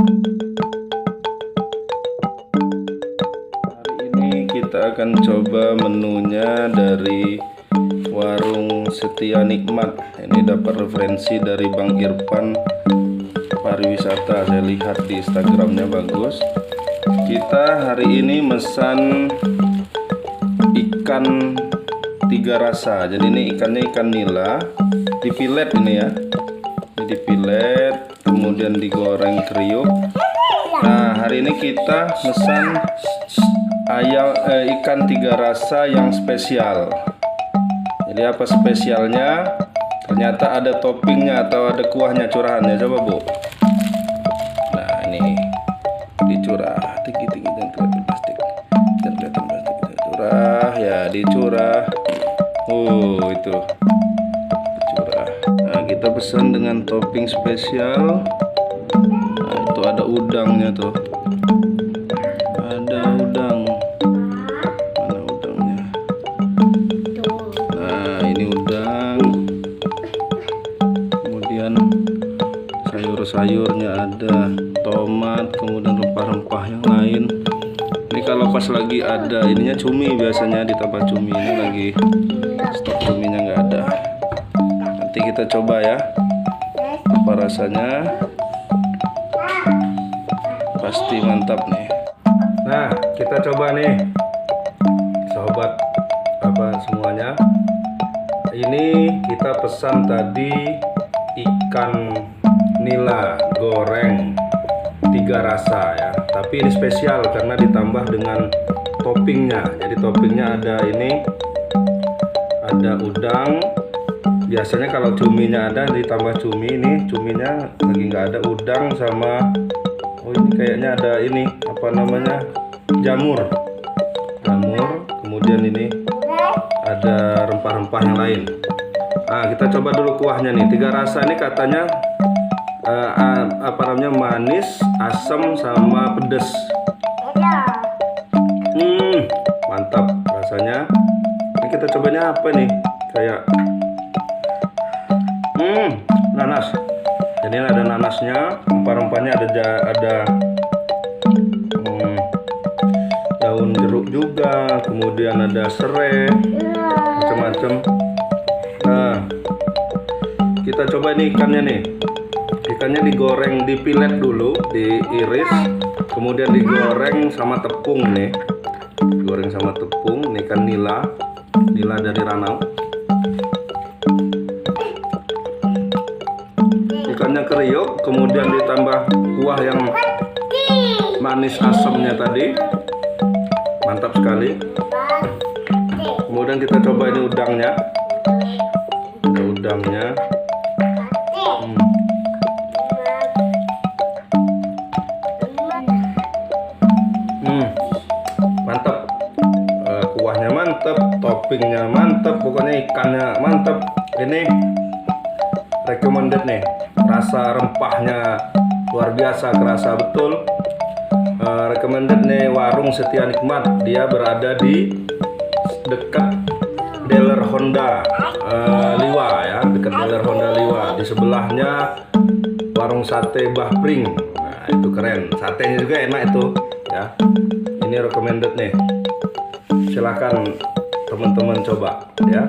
Hari ini kita akan coba menunya dari warung Setia Nikmat. Ini dapat referensi dari Bang Irfan pariwisata. Saya lihat di Instagramnya bagus. Kita hari ini mesan ikan 3 rasa. Jadi ini ikannya ikan nila, dipilet ini ya. Ini dipilet, kemudian digoreng kriuk. Nah, hari ini kita mesan ikan 3 rasa yang spesial. Jadi apa spesialnya? Ternyata ada toppingnya atau ada kuahnya curahannya. Coba Bu. Nah ini dicurah tinggi-tinggi dan kelihatan plastik. Dan kelihatan plastik. Curah ya, dicurah. Itu dicurah. Nah kita pesan dengan topping spesial. Nah itu ada udangnya tuh. Ada udang. Mana udangnya? Nah ini udang. Kemudian sayur-sayurnya ada tomat, kemudian rempah-rempah yang lain. Ini kalau pas lagi ada ininya cumi, biasanya ditambah cumi. Ini lagi stok cuminya nggak ada. Nanti kita coba ya apa rasanya. Pasti mantap nih. Nah kita coba nih sobat semuanya. Ini kita pesan tadi ikan nila goreng 3 rasa ya. Tapi ini spesial karena ditambah dengan toppingnya. Jadi toppingnya ada ini, ada udang. Biasanya kalau cuminya ada ditambah cumi. Ini cuminya lagi nggak ada. Udang sama ini kayaknya ada ini apa namanya, jamur. Kemudian ini ada rempah-rempah yang lain. Nah kita coba dulu kuahnya nih. 3 rasa ini katanya manis, asam sama pedes. Mantap rasanya. Ini kita cobanya apa nih? Kayak nanas. Jadi ada nanasnya, rempah-rempahnya ada daun jeruk juga, kemudian ada serai, macam-macam. Nah, kita coba nih ikannya nih. Ikannya digoreng, dipilet dulu, diiris, kemudian digoreng sama tepung nih. Digoreng sama tepung, ini ikan nila dari Ranau. Ikannya kriuk, kemudian ditambah kuah yang manis asamnya tadi. Mantap sekali. Kemudian kita coba ini udangnya. Ada udangnya. Mantap. Kuahnya mantap, toppingnya mantap, pokoknya ikannya mantap. Ini recommended nih. Rasa rempahnya luar biasa, kerasa betul. Recommended nih warung Setia Nikmat. Dia berada di dekat dealer Honda Liwa ya, dekat dealer Honda Liwa. Di sebelahnya warung sate Mbah Pring. Nah itu keren, satenya juga enak itu ya. Ini recommended nih. Silahkan teman-teman coba ya.